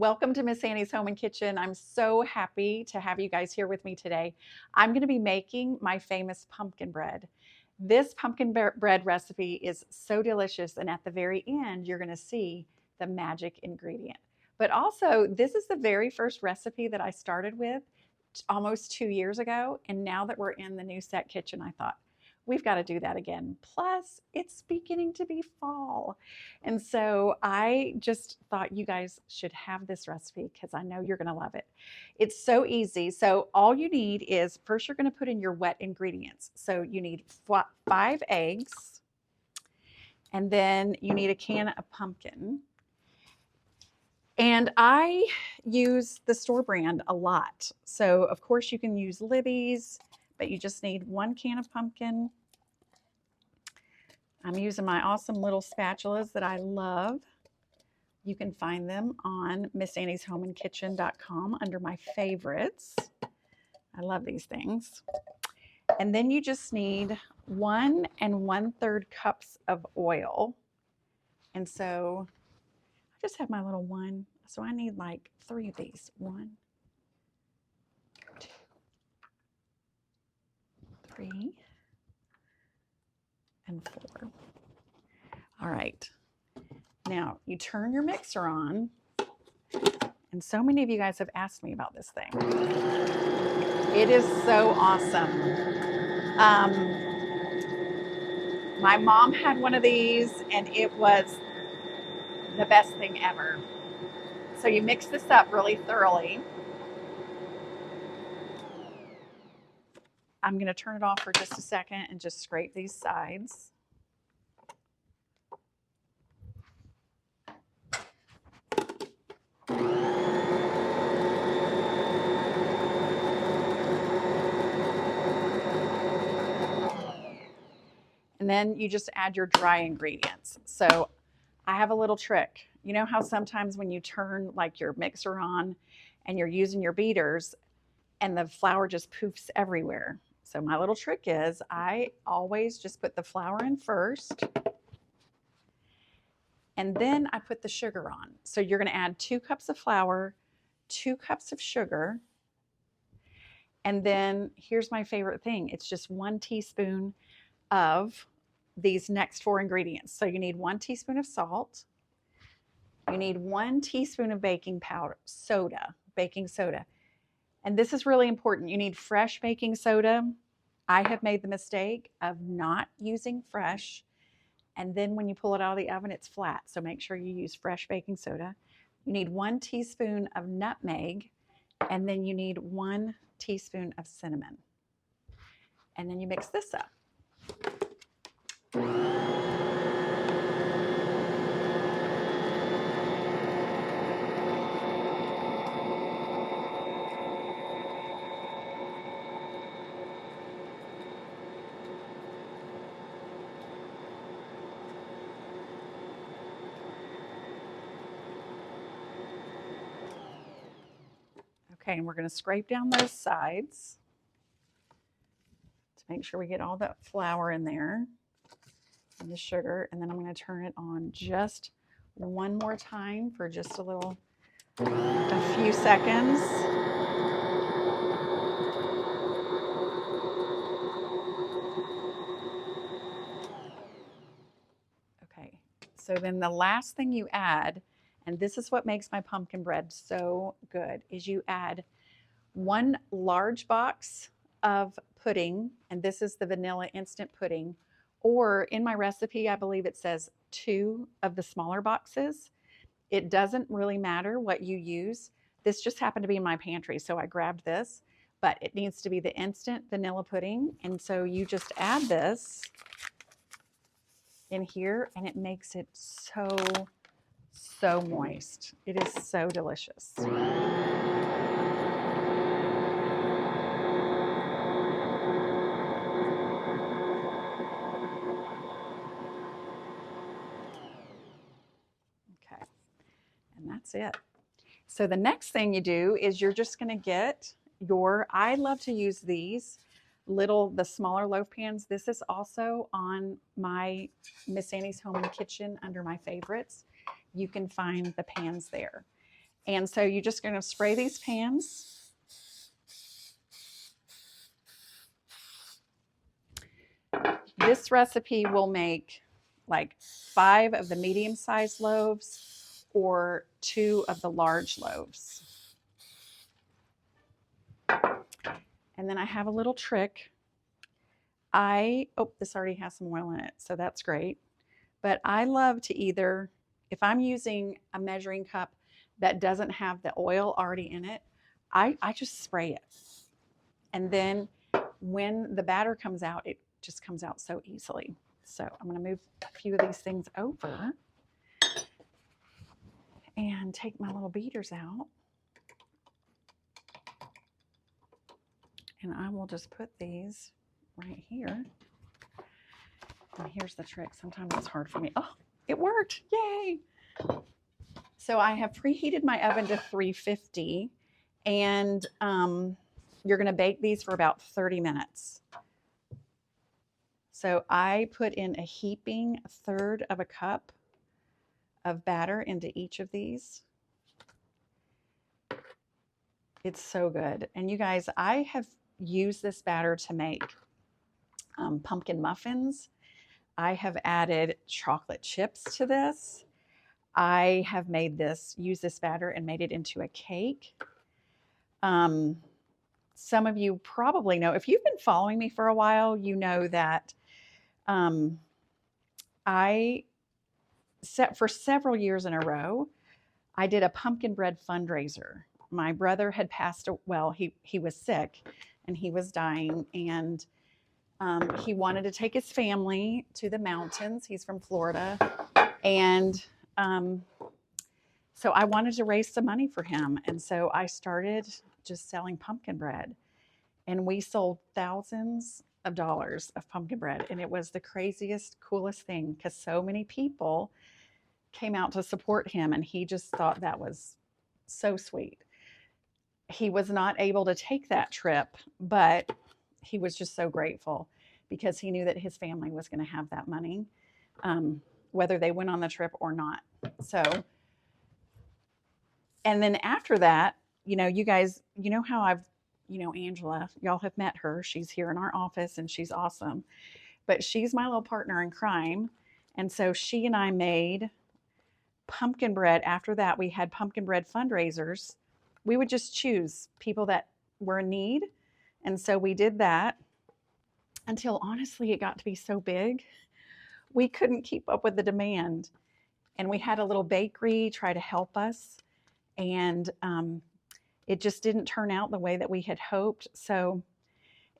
Welcome to Miss Annie's Home and Kitchen. I'm so happy to have you guys here with me today. I'm going to be making my famous pumpkin bread. This pumpkin bread recipe is so delicious, and at the very end, you're going to see the magic ingredient. But also, this is the very first recipe that I started with almost 2 years ago, and now that we're in the new set kitchen, I thought, we've got to do that again. Plus, it's beginning to be fall. And so I just thought you guys should have this recipe because I know you're going to love it. It's so easy. So all you need is, first you're going to put in your wet ingredients. So you need 5 eggs, and then you need a can of pumpkin. And I use the store brand a lot. So of course you can use Libby's, but you just need 1 can of pumpkin. I'm using my awesome little spatulas that I love. You can find them on MissAnniesHomeandKitchen.com under my favorites. I love these things. And then you just need 1 1/3 cups of oil. And so I just have my little one. So I need like 3 of these. 1, 2, 3, and 4. All right. Now you turn your mixer on, and so many of you guys have asked me about this thing. It is so awesome. My mom had one of these, and it was the best thing ever. So you mix this up really thoroughly. I'm going to turn it off for just a second and just scrape these sides. And then you just add your dry ingredients. So I have a little trick. You know how sometimes when you turn like your mixer on and you're using your beaters and the flour just poofs everywhere. So my little trick is I always just put the flour in first, and then I put the sugar on. So you're going to add 2 cups of flour, 2 cups of sugar, and then here's my favorite thing. It's just 1 teaspoon of these next 4 ingredients. So you need 1 teaspoon of salt. You need 1 teaspoon of baking soda. And this is really important. You need fresh baking soda. I have made the mistake of not using fresh. And then when you pull it out of the oven, it's flat. So make sure you use fresh baking soda. You need 1 teaspoon of nutmeg. And then you need 1 teaspoon of cinnamon. And then you mix this up. Okay, and we're going to scrape down those sides to make sure we get all that flour in there and the sugar. And then I'm going to turn it on just one more time for just a few seconds. Okay, so then the last thing you add, and this is what makes my pumpkin bread so good, is you add 1 large box of pudding, and this is the vanilla instant pudding, or in my recipe, I believe it says 2 of the smaller boxes. It doesn't really matter what you use. This just happened to be in my pantry, so I grabbed this, but it needs to be the instant vanilla pudding, and so you just add this in here, and it makes it so moist. It is so delicious. Okay, and that's it. So the next thing you do is you're just going to get I love to use these the smaller loaf pans. This is also on my Miss Annie's Home and Kitchen under my favorites. You can find the pans there. And so you're just going to spray these pans. This recipe will make like 5 of the medium-sized loaves or 2 of the large loaves. And then I have a little trick. This already has some oil in it, so that's great. But I love to either, if I'm using a measuring cup that doesn't have the oil already in it, I just spray it. And then when the batter comes out, it just comes out so easily. So I'm going to move a few of these things over and take my little beaters out. And I will just put these right here. And here's the trick. Sometimes it's hard for me. Oh, it worked. Yay. So I have preheated my oven to 350, and you're going to bake these for about 30 minutes. So I put in a heaping 1/3 of a cup of batter into each of these. It's so good. And you guys, I have used this batter to make pumpkin muffins. I have added chocolate chips to this. I have used this batter and made it into a cake. Some of you probably know, if you've been following me for a while, you know that for several years in a row, I did a pumpkin bread fundraiser. My brother had he was sick and he was dying, and he wanted to take his family to the mountains. He's from Florida. And so I wanted to raise some money for him. And so I started just selling pumpkin bread. And we sold thousands of dollars of pumpkin bread. And it was the craziest, coolest thing because so many people came out to support him. And he just thought that was so sweet. He was not able to take that trip, but he was just so grateful because he knew that his family was going to have that money, whether they went on the trip or not. So, and then after that, you guys, how Angela, y'all have met her. She's here in our office and she's awesome, but she's my little partner in crime. And so she and I made pumpkin bread. After that, we had pumpkin bread fundraisers. We would just choose people that were in need. And so we did that until honestly, it got to be so big. We couldn't keep up with the demand. And we had a little bakery try to help us. And it just didn't turn out the way that we had hoped. So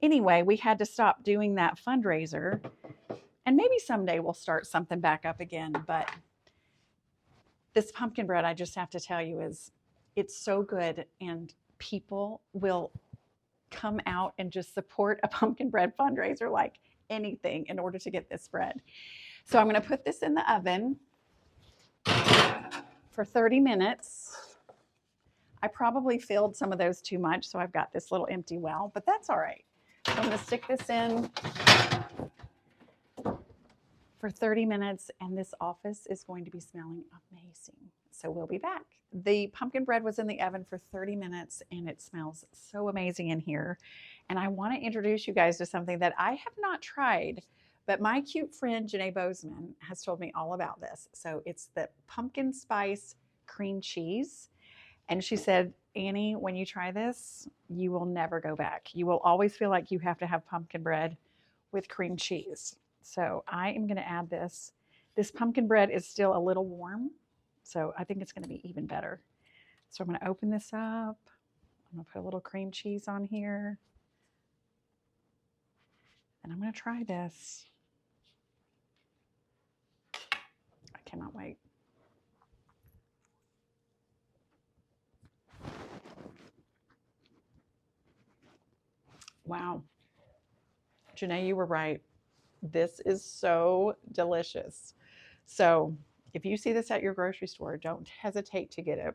anyway, we had to stop doing that fundraiser. And maybe someday we'll start something back up again. But this pumpkin bread, I just have to tell you, it's so good. And people will come out and just support a pumpkin bread fundraiser like anything in order to get this bread. So I'm going to put this in the oven for 30 minutes. I probably filled some of those too much, so I've got this little empty well, but that's all right. So I'm going to stick this in for 30 minutes, and this office is going to be smelling amazing. So we'll be back. The pumpkin bread was in the oven for 30 minutes, and it smells so amazing in here. And I want to introduce you guys to something that I have not tried, but my cute friend, Janae Bozeman, has told me all about this. So it's the pumpkin spice cream cheese. And she said, Annie, when you try this, you will never go back. You will always feel like you have to have pumpkin bread with cream cheese. So I am going to add this. This pumpkin bread is still a little warm, so I think it's going to be even better. So I'm going to open this up. I'm going to put a little cream cheese on here. And I'm going to try this. I cannot wait. Wow. Janae, you were right. This is so delicious. So if you see this at your grocery store, don't hesitate to get it.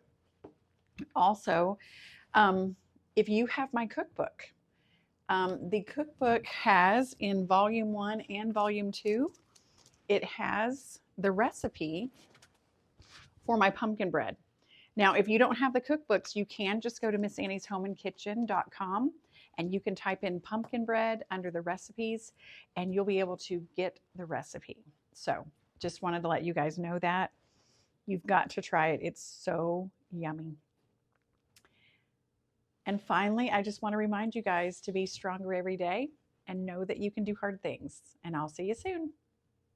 Also, if you have my cookbook, the cookbook has in volume 1 and volume 2, it has the recipe for my pumpkin bread. Now, if you don't have the cookbooks, you can just go to missannieshomeandkitchen.com and you can type in pumpkin bread under the recipes and you'll be able to get the recipe. So just wanted to let you guys know that. You've got to try it. It's so yummy. And finally, I just want to remind you guys to be stronger every day and know that you can do hard things. And I'll see you soon.